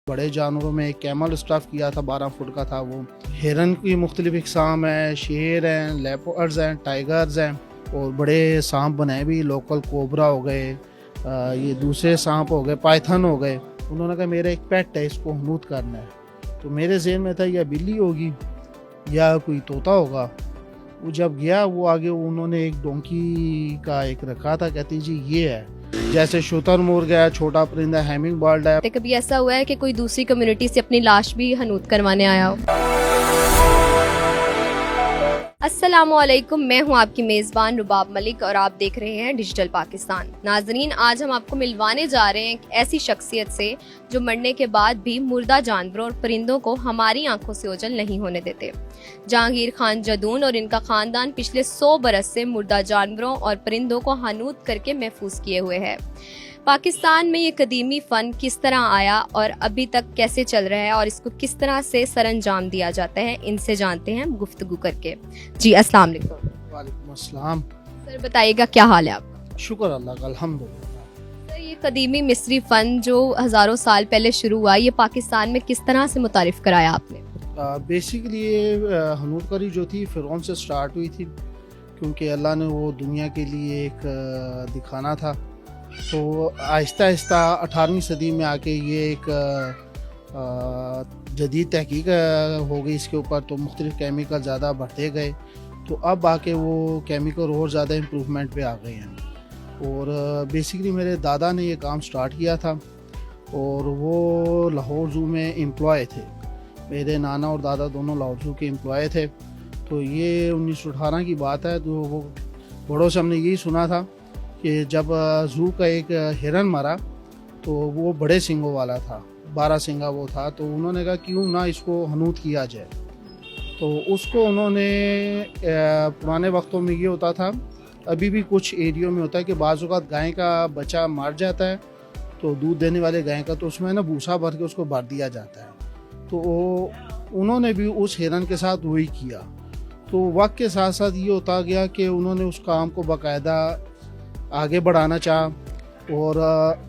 बड़े जानवरों में एक कैमल स्टफ़ किया था, 12 फुट का था वो। हिरन की मुख्तलिफ इकसाम है, शेर हैं, लेपर्ड्स हैं, टाइगर्स हैं और बड़े सांप बनाए भी, लोकल कोबरा हो गए, ये दूसरे सांप हो गए, पाइथन हो गए। उन्होंने कहा मेरा एक पेट है, इसको हनूत करना है। तो मेरे ज़हन में था या बिल्ली होगी या कोई तोता होगा। वो जब गया वो आगे उन्होंने एक डोंकी का एक रखा था, कहती जी ये है। जैसे शुतुरमुर्ग है, छोटा परिंदा हैमिंग बर्ड है। कभी ऐसा हुआ है कि कोई दूसरी कम्युनिटी से अपनी लाश भी हनूत करवाने आया हो? अस्सलामुअलैकुम, मैं हूं आपकी मेज़बान रुबाब मलिक और आप देख रहे हैं डिजिटल पाकिस्तान। नाजरीन, आज हम आपको मिलवाने जा रहे हैं एक ऐसी शख्सियत से जो मरने के बाद भी मुर्दा जानवरों और परिंदों को हमारी आंखों से ओझल नहीं होने देते। जहांगीर खान जदून और इनका खानदान पिछले 100 बरस से मुर्दा जानवरों और परिंदों को हनूत करके महफूज किए हुए है। पाकिस्तान में ये कदीमी फ़न किस तरह आया और अभी तक कैसे चल रहा है और इसको किस तरह से सरअंजाम दिया जाता है, इनसे जानते हैं गुफ्तगू करके। जी अस्सलाम वालेकुम। वालेकुम अस्सलाम। सर बताइएगा, क्या हाल है आपका? शुक्र अल्लाह का, अल्हम्दुलिल्लाह। सर, ये कदीमी मिस्री फ़न जो हज़ारों साल पहले शुरू हुआ, ये पाकिस्तान में किस तरह से मुतारिफ कराया आपने? बेसिकली ये हनूत करी जो थी फ़िरौन से स्टार्ट हुई थी, क्योंकि अल्लाह ने वो दुनिया के लिए एक दिखाना था। तो आहिस्ता आहिस्ता 18वीं सदी में आके ये एक जदीद तहकीक हो गई इसके ऊपर, तो मुख्तलिफ केमिकल ज़्यादा बढ़ते गए, तो अब आके वो केमिकल और ज़्यादा इम्प्रूवमेंट पे आ गए हैं। और बेसिकली मेरे दादा ने ये काम स्टार्ट किया था और वो लाहौर ज़ू में एम्प्लॉय थे। मेरे नाना और दादा दोनों लाहौर ज़ू के एम्प्लॉय थे। तो ये 1918 की बात है। तो वो बड़ों से हमने यही सुना था कि जब ज़ू का एक हिरन मरा तो वो बड़े सिंगों वाला था, 12 सिंगा वो था। तो उन्होंने कहा क्यों ना इसको हनूत किया जाए। तो उसको उन्होंने पुराने वक्तों में ये होता था, अभी भी कुछ एरियो में होता है कि बाज़ औक़ात गाय का बच्चा मर जाता है तो दूध देने वाले गाय का, तो उसमें ना भूसा भर के उसको भर दिया जाता है। तो उन्होंने भी उस हिरन के साथ वही किया। तो वक्त के साथ साथ ये होता गया कि उन्होंने उस काम को बाकायदा आगे बढ़ाना चाहा और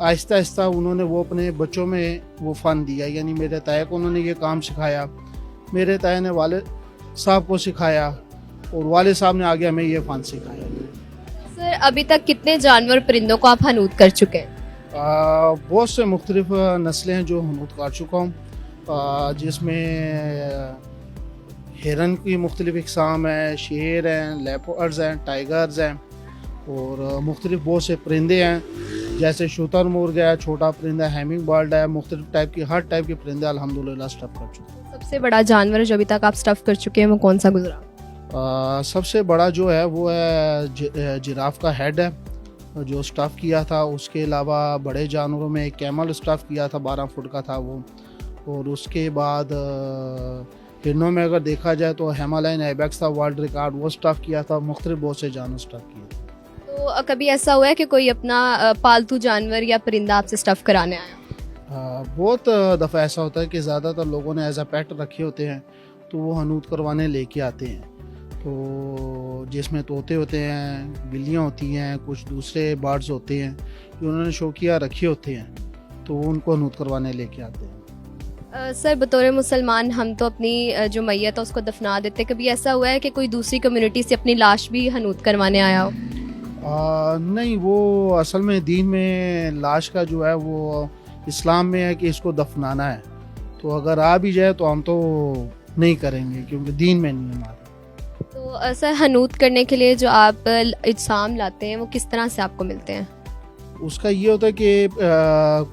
आहिस्ता आहिस्ता उन्होंने वो अपने बच्चों में वो फ़न दिया। यानी मेरे ताया को उन्होंने ये काम सिखाया, मेरे ताया ने वाले साहब को सिखाया और वाले साहब ने आगे हमें ये फ़न सिखाया। सर, अभी तक कितने जानवर परिंदों को आप हनूत कर चुके हैं? बहुत से मुख्तलिफ नस्लें हैं जो हनूत कर चुका हूँ, जिसमें हिरन की मुख्तलिफ इकसाम है, शेर हैं, लेपर्ड्स हैं, टाइगर्स हैं और मुख्तलिफ बहुत से परिंदे हैं। जैसे शुतुरमुर्ग है, छोटा परिंदा हैमिंग बर्ड है, मुख्तलिफ टाइप की हर टाइप के परिंदे अल्हम्दुलिल्लाह स्टफ़ कर चुके हैं। सबसे बड़ा जानवर जो अभी तक आप स्टफ़ कर चुके हैं वो कौन सा गुजरा? सबसे बड़ा जो है वो है जिराफ का हेड है जो स्टफ़ किया था। उसके अलावा बड़े जानवरों में एक कैमल स्टफ़ किया था, 12 फुट का था वो। और उसके बाद हिरनों में अगर देखा जाए तो हिमालयन आइबेक्स था, वर्ल्ड रिकॉर्ड, वो स्टफ़ किया था। मुख्तलिफ बहुत से जानवर स्टफ़ किए थे। तो कभी ऐसा हुआ है कि कोई अपना पालतू जानवर या परिंदा आपसे स्टफ़ कराने आया? बहुत दफ़ा ऐसा होता है कि ज़्यादातर लोगों ने एज अ पेट रखे होते हैं तो वो हनूत करवाने लेके आते हैं। तो जिसमें तोते होते हैं, बिल्लियाँ होती हैं, कुछ दूसरे बर्ड्स होते हैं जो उन्होंने शौकिया रखे होते हैं, तो वो उनको हनूत करवाने लेके आते हैं। सर, बतौर मुसलमान हम तो अपनी जो मैयत है उसको दफना देते। कभी ऐसा हुआ है कि कोई दूसरी कम्युनिटी से अपनी लाश भी हनूत करवाने आया हो? नहीं, वो असल में दीन में लाश का जो है वो इस्लाम में है कि इसको दफनाना है। तो अगर आ भी जाए तो हम तो नहीं करेंगे क्योंकि दीन में नहीं है हमारा। तो सर, हनूत करने के लिए जो आप इज्साम लाते हैं वो किस तरह से आपको मिलते हैं? उसका ये होता है कि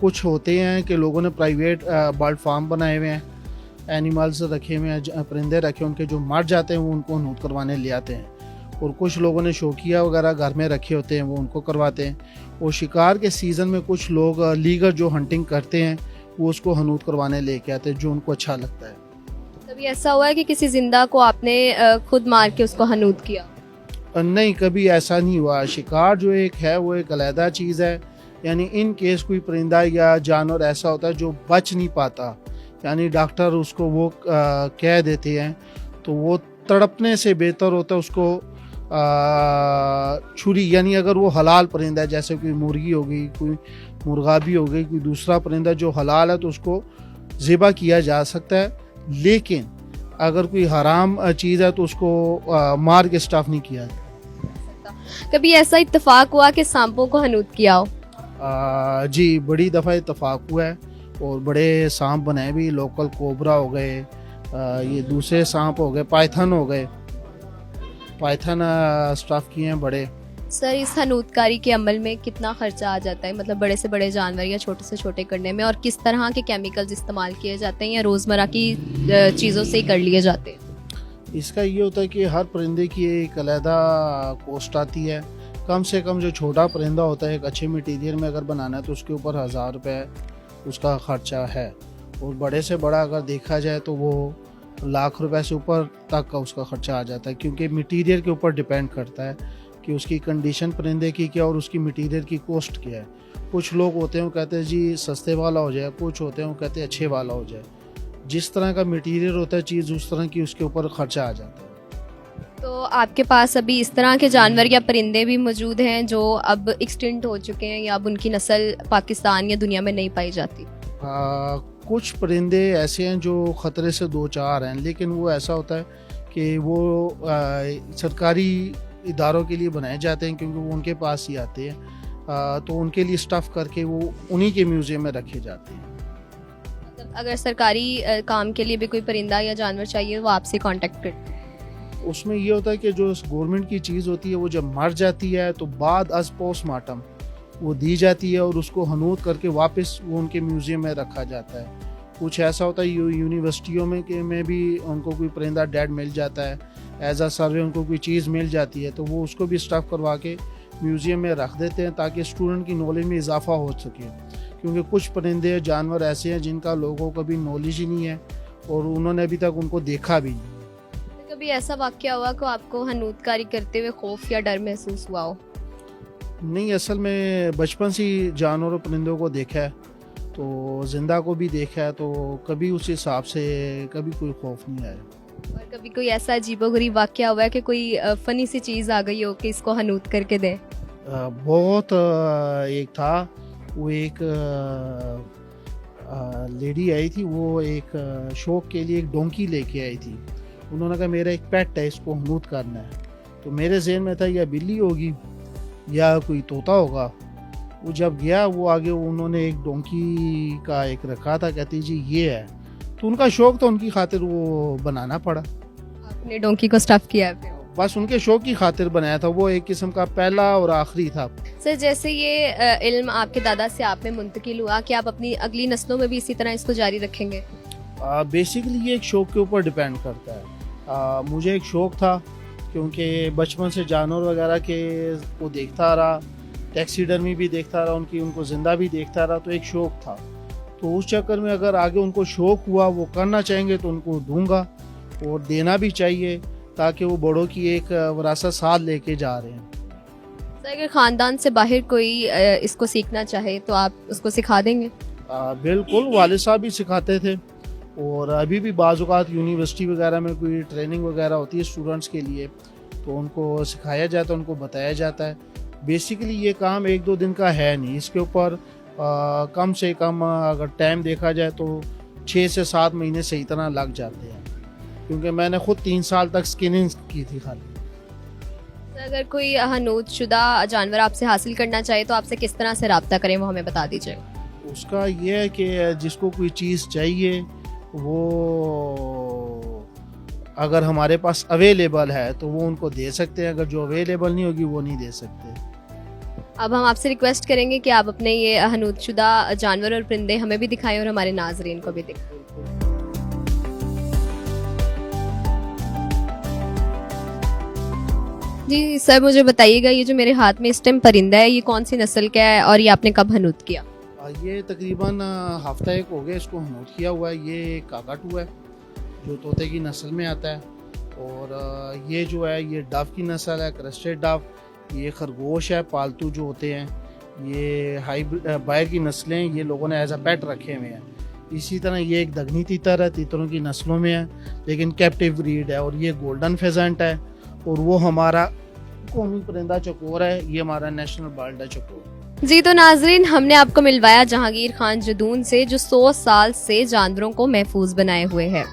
कुछ होते हैं कि लोगों ने प्राइवेट बर्ड फार्म बनाए हुए हैं, एनिमल्स रखे हुए हैं, परिंदे रखे, उनके जो मर जाते हैं वो उनको हनूत करवाने ले आते हैं। और कुछ लोगों ने शौकिया वगैरह घर में रखे होते हैं, वो उनको करवाते हैं। और शिकार के सीज़न में कुछ लोग लीगर जो हंटिंग करते हैं वो उसको हनूत करवाने लेके आते हैं, जो उनको अच्छा लगता है। कभी ऐसा हुआ है कि किसी जिंदा को आपने खुद मार के उसको हनूत किया? नहीं, कभी ऐसा नहीं हुआ। शिकार जो एक है वो एक अलहदा चीज़ है। यानी इन केस कोई परिंदा या जानवर ऐसा होता है जो बच नहीं पाता, यानी डॉक्टर उसको वो कह देते हैं, तो वो तड़पने से बेहतर होता है उसको छुरी, यानी अगर वो हलाल परिंदा है, जैसे कोई मुर्गी हो गई, कोई मुर्गा भी हो गई, कोई दूसरा परिंदा जो हलाल है, तो उसको ज़िबा किया जा सकता है, लेकिन अगर कोई हराम चीज़ है तो उसको मार के स्टफ़ नहीं किया जाता। कभी ऐसा इत्तेफाक हुआ कि सांपों को हनूत किया हो? जी, बड़ी दफ़ा इत्तेफाक हुआ है और बड़े सांप बनाए भी, लोकल कोबरा हो गए, ये दूसरे सांप हो गए, पाइथन हो गए, पाइथन स्टफ़ किए हैं बड़े। सर, इस हनूतकारी के अमल में कितना खर्चा आ जाता है, मतलब बड़े से बड़े जानवर या छोटे से छोटे करने में, और किस तरह के केमिकल्स इस्तेमाल किए जाते हैं या रोज़मर्रा की चीज़ों से ही कर लिए जाते हैं? इसका ये होता है कि हर परिंदे की एक अलहदा कॉस्ट आती है। कम से कम जो छोटा परिंदा होता है एक अच्छे मटीरियल में अगर बनाना है तो उसके ऊपर 1000 रुपये उसका ख़र्चा है, और बड़े से बड़ा अगर देखा जाए तो वो लाख रुपए से ऊपर तक का उसका ख़र्चा आ जाता है, क्योंकि मटीरियल के ऊपर डिपेंड करता है कि उसकी कंडीशन परिंदे की क्या और उसकी मटीरियल की कॉस्ट क्या है। कुछ लोग होते हैं वो कहते हैं जी सस्ते वाला हो जाए, कुछ होते हैं वो कहते हैं अच्छे वाला हो जाए। जिस तरह का मटीरियल होता है चीज़ उस तरह की उसके ऊपर ख़र्चा आ जाता है। तो आपके पास अभी इस तरह के जानवर या परिंदे भी मौजूद हैं जो अब एक्सटिंक्ट हो चुके हैं या अब उनकी नस्ल पाकिस्तान या दुनिया में नहीं पाई जाती? कुछ परिंदे ऐसे हैं जो ख़तरे से दो चार हैं, लेकिन वो ऐसा होता है कि वो सरकारी इदारों के लिए बनाए जाते हैं क्योंकि वो उनके पास ही आते हैं, तो उनके लिए स्टफ़ करके वो उन्हीं के म्यूज़ियम में रखे जाते हैं। मतलब अगर सरकारी काम के लिए भी कोई परिंदा या जानवर चाहिए वो आपसे कांटेक्ट करते हैं? उसमें ये होता है कि जो गवर्नमेंट की चीज़ होती है वो जब मर जाती है तो बाद अज पोस्टमार्टम वो दी जाती है और उसको हनूत करके वापस वो उनके म्यूज़ियम में रखा जाता है। कुछ ऐसा होता है यूनिवर्सिटियों में भी उनको कोई परिंदा डेड मिल जाता है, एज आ सर्वे उनको कोई चीज़ मिल जाती है तो वो उसको भी स्टफ़ करवा के म्यूज़ियम में रख देते हैं ताकि स्टूडेंट की नॉलेज में इजाफा हो सके, क्योंकि कुछ परिंदे जानवर ऐसे हैं जिनका लोगों को कभी नॉलेज ही नहीं है और उन्होंने अभी तक उनको देखा भी नहीं। कभी ऐसा वाक़या हुआ कि आपको हनूतकारी करते हुए खौफ या डर महसूस हुआ हो? नहीं, असल में बचपन से ही जानवरों परिंदों को देखा है, तो ज़िंदा को भी देखा है, तो कभी उस हिसाब से कभी कोई खौफ नहीं आया। और कभी कोई ऐसा अजीबोगरीब वाक़या हुआ है कि कोई फ़नी सी चीज़ आ गई हो कि इसको हनूत करके दें? बहुत एक था, वो एक लेडी आई थी, वो एक शौक के लिए एक डोंकी लेके आई थी। उन्होंने कहा मेरा एक पेट है, इसको हनूत करना है। तो मेरे ज़हन में था या बिल्ली होगी या कोई तोता होगा। वो जब गया वो आगे उन्होंने एक डोंकी का एक रखा था, कहती जी ये है, तो उनका शौक था, उनकी खातिर वो बनाना पड़ा। आपने डोंकी को स्टफ़ किया है फिर? बस उनके शौक की खातिर बनाया था, वो एक किस्म का पहला और आखिरी था। सर, जैसे ये इल्म आपके दादा से आप में मुंतकिल हुआ, कि आप अपनी अगली नस्लों में भी इसी तरह इसको जारी रखेंगे? बेसिकली ये एक शौक के ऊपर डिपेंड करता है। मुझे एक शौक था क्योंकि बचपन से जानवर वगैरह के वो देखता रहा, टैक्सीडर्मी भी देखता रहा, उनको ज़िंदा भी देखता रहा, तो एक शौक था। तो उस चक्कर में अगर आगे उनको शौक हुआ वो करना चाहेंगे तो उनको दूंगा और देना भी चाहिए ताकि वो बड़ों की एक विरासत साथ लेके जा रहे हैं। सर, अगर ख़ानदान से बाहर कोई इसको सीखना चाहे तो आप उसको सिखा देंगे? बिल्कुल, वालिद साहब भी सिखाते थे और अभी भी बाज़ औक़ात यूनिवर्सिटी वगैरह में कोई ट्रेनिंग वगैरह होती है स्टूडेंट्स के लिए तो उनको सिखाया जाता है, उनको बताया जाता है। बेसिकली ये काम 1-2 दिन का है नहीं, इसके ऊपर कम से कम अगर टाइम देखा जाए तो 6 से 7 महीने सही तरह लग जाते हैं, क्योंकि मैंने ख़ुद 3 साल तक स्किनिंग की थी खाली। अगर कोई हनूत शुदा जानवर आपसे हासिल करना चाहे तो आपसे किस तरह से रब्ता करें, वो हमें बता दीजिए। उसका ये है कि जिसको कोई चीज़ चाहिए वो अगर हमारे पास अवेलेबल है तो वो उनको दे सकते हैं, अगर जो अवेलेबल नहीं होगी वो नहीं दे सकते। अब हम आपसे रिक्वेस्ट करेंगे कि आप अपने ये हनूत शुदा जानवर और परिंदे हमें भी दिखाएं और हमारे नाजरीन को भी दिखाएं। जी सर, मुझे बताइएगा ये जो मेरे हाथ में इस टाइम परिंदा है ये कौन सी नस्ल का है और ये आपने कब हनूत किया? ये तकरीबन हफ्ता एक हो गया इसको हनूत किया हुआ है। ये काकाटू है जो तोते की नस्ल में आता है, और ये जो है ये डव की नस्ल है, क्रेस्टेड डव। ये खरगोश है, पालतू जो होते हैं, ये बाहर की नस्लें, ये लोगों ने एज अ पेट रखे हुए हैं। इसी तरह ये एक दगनी तीतर है, तीतरों की नस्लों में है लेकिन कैप्टिव ब्रीड है। और ये गोल्डन फेजेंट है, और वो हमारा कौमी परिंदा चकोर है, ये हमारा नेशनल बर्ड है चकोर। जी तो नाजरीन, हमने आपको मिलवाया जहांगीर खान जदून से, जो 100 साल से जानवरों को महफूज बनाए हुए है।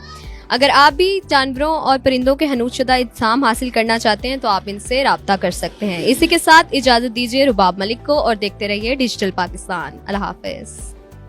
अगर आप भी जानवरों और परिंदों के हनूतशुदा इत्साम हासिल करना चाहते हैं तो आप इनसे राब्ता कर सकते हैं। इसी के साथ इजाजत दीजिए रुबाब मलिक को और देखते रहिए डिजिटल पाकिस्तान। अल्लाह हाफिज।